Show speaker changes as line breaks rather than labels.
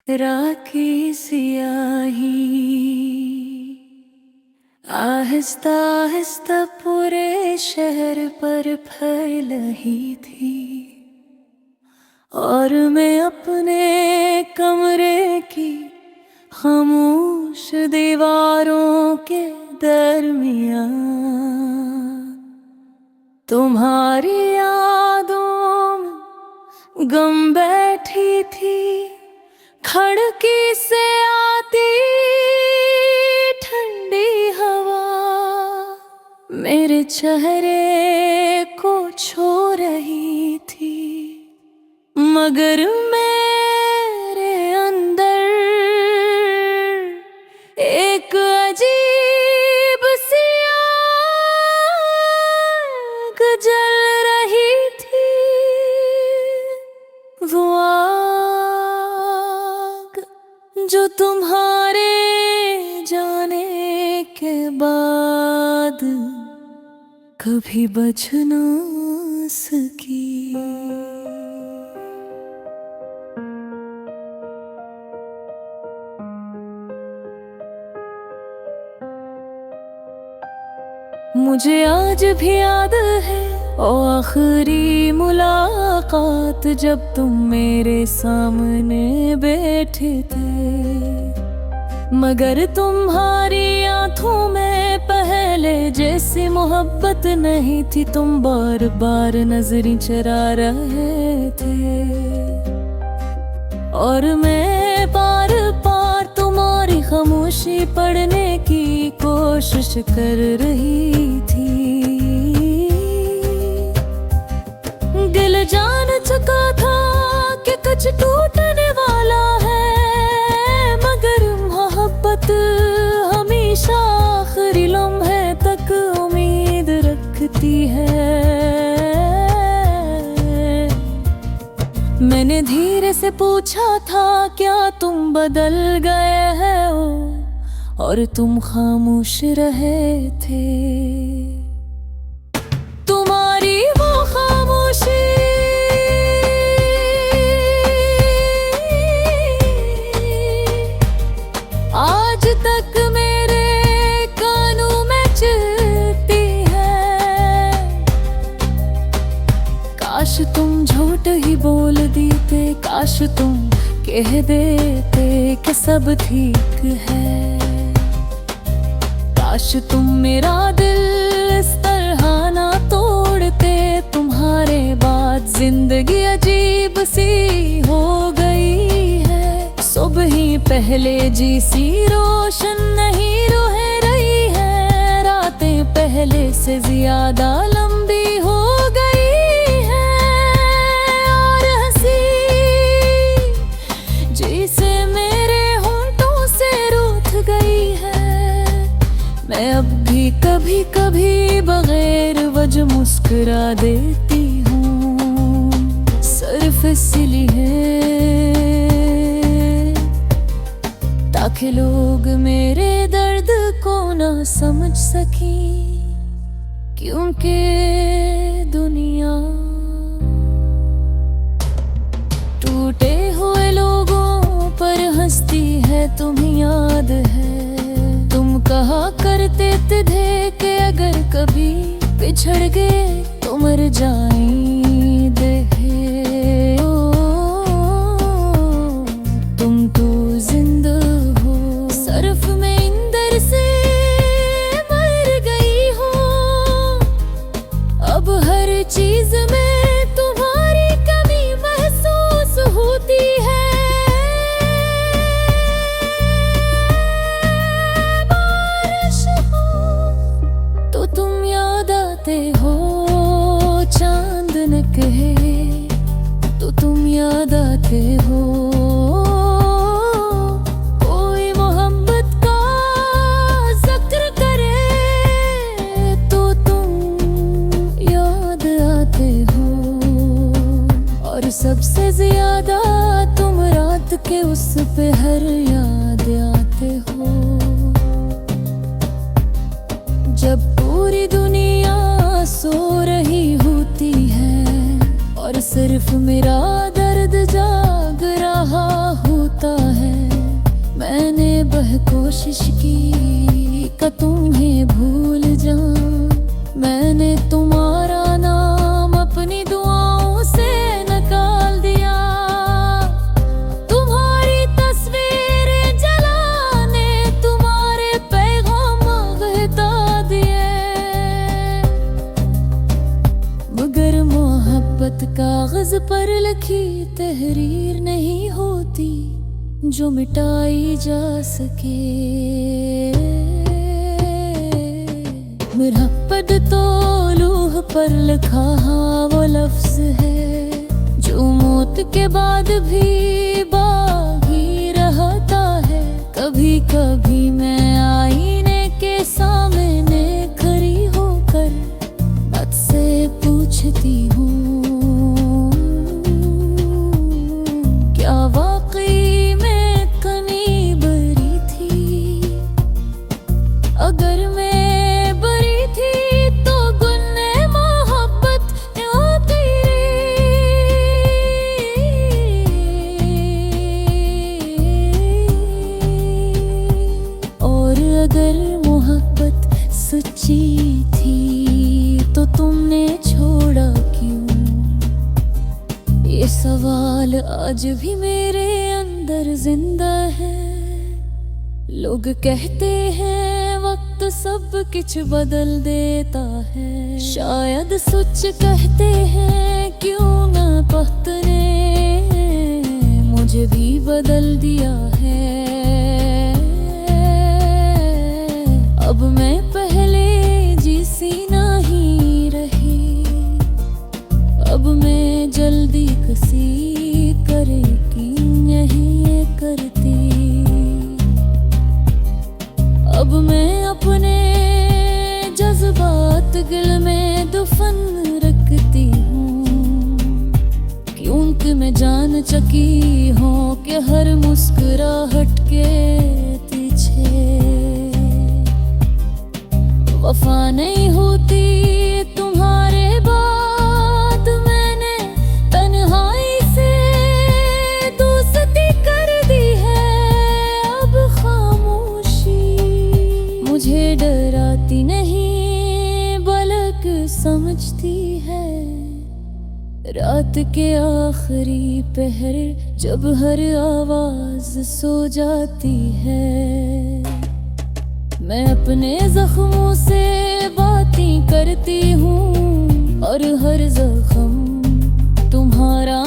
राखी सियाही आहिस्ता आहिस्ता पूरे शहर पर फैल रही थी और मैं अपने कमरे की खामोश दीवारों के दरमियान तुम्हारी यादों में गम बैठी थी। खिड़की से आती ठंडी हवा मेरे चेहरे को छू रही थी, मगर मेरे अंदर एक अजीब सी आग जल रही थी। वो आग जो तुम्हारे जाने के बाद कभी बुझ ना सकी। मुझे आज भी याद है ओ आखिरी मुलाकात, जब तुम मेरे सामने बैठे थे, मगर तुम्हारी आंखों में पहले जैसी मोहब्बत नहीं थी। तुम बार बार नजरें चरा रहे थे और मैं बार बार तुम्हारी खामोशी पढ़ने की कोशिश कर रही थी। दिल जान चुका था कि कुछ टूटने वाला है, मगर मोहब्बत हमेशा आखिरी लम्हे तक उम्मीद रखती है। मैंने धीरे से पूछा था क्या तुम बदल गए हो, और तुम खामोश रहे थे। तुम्हारी वो खामोशी आज तक मेरे कानों में चलती है। काश तुम झूठ ही बोल देते, काश तुम कह देते कि सब ठीक है। काश तुम मेरा दिल इस तरह ना तोड़ते। तुम्हारे बाद जिंदगी अजीब सी हो गई है। सुबह ही पहले जैसी रोशन नहीं रह रही है, रातें पहले से ज्यादा लंबी हो गई है। और हंसी जैसे मेरे होंठों से रूठ गई है। मैं अब भी कभी कभी बगैर वजह मुस्कुरा देती हूँ, सिर्फ इसलिए ताकि लोग मेरे दर्द को ना समझ सकें, क्योंकि दुनिया टूटे हुए लोगों पर हंसती है। तुम्हें याद है तुम कहा करते थे कि अगर कभी बिछड़ गए तो मर जाएंगे। तुम तो जिंदा हो, सिर्फ मैं अंदर से मर गई हो। अब हर चीज में तुम्हारी कमी महसूस होती है। हो चांद न कहे तो तुम याद आते हो। कोई मोहब्बत का जिक्र करे तो तुम याद आते हो, और सबसे ज्यादा तुम रात के उस पहर याद आते हो, जब पूरी दुनिया सो रही होती है और सिर्फ मेरा दर्द जाग रहा होता है। वह कोशिश की कि तुम्हें भूल जाऊं। मैंने तुम्हारा नाम अपनी दुआओं से निकाल दिया। तुम्हारी तस्वीरें जलाने तुम्हारे पैगाम बहता दिए। मगर मोहब्बत कागज पर लिखी तहरीर नहीं होती जो मिटाई जा सके। मुहब्बत तो लूह पर लिखा वो लफ्ज है जो मौत के बाद भी बाकी रहता है। कभी कभी मैं आईने के सामने खड़ी होकर बात से पूछती हूँ, क्या वाकई में कमी बरी थी? अगर मैं बरी थी तो गुन्हे मोहब्बत होती। और अगर मोहब्बत सच्ची थी तो तुमने छोड़ा क्यों? ये सवाल आज भी मेरे अंदर जिंदा है। लोग कहते हैं वक्त सब कुछ बदल देता है। शायद सच कहते हैं, क्यों ना वक्त ने मुझे भी बदल दिया है। अब मैं पहले जैसी नहीं रही। अब मैं जल्दी किसी करे की नहीं करती। अब मैं अपने जज्बात दिल में दफन रखती हूँ, क्योंकि मैं जान चुकी हूँ कि हर मुस्कुराहट के पीछे वफा नहीं होती। तुम्हारे बाद मैंने तन्हाई से दोस्ती कर दी है। अब खामोशी मुझे डराती नहीं बल्कि समझती है। रात के आखिरी पहर जब हर आवाज सो जाती है, मैं अपने जख्मों से बातें करती हूँ और हर जख्म तुम्हारा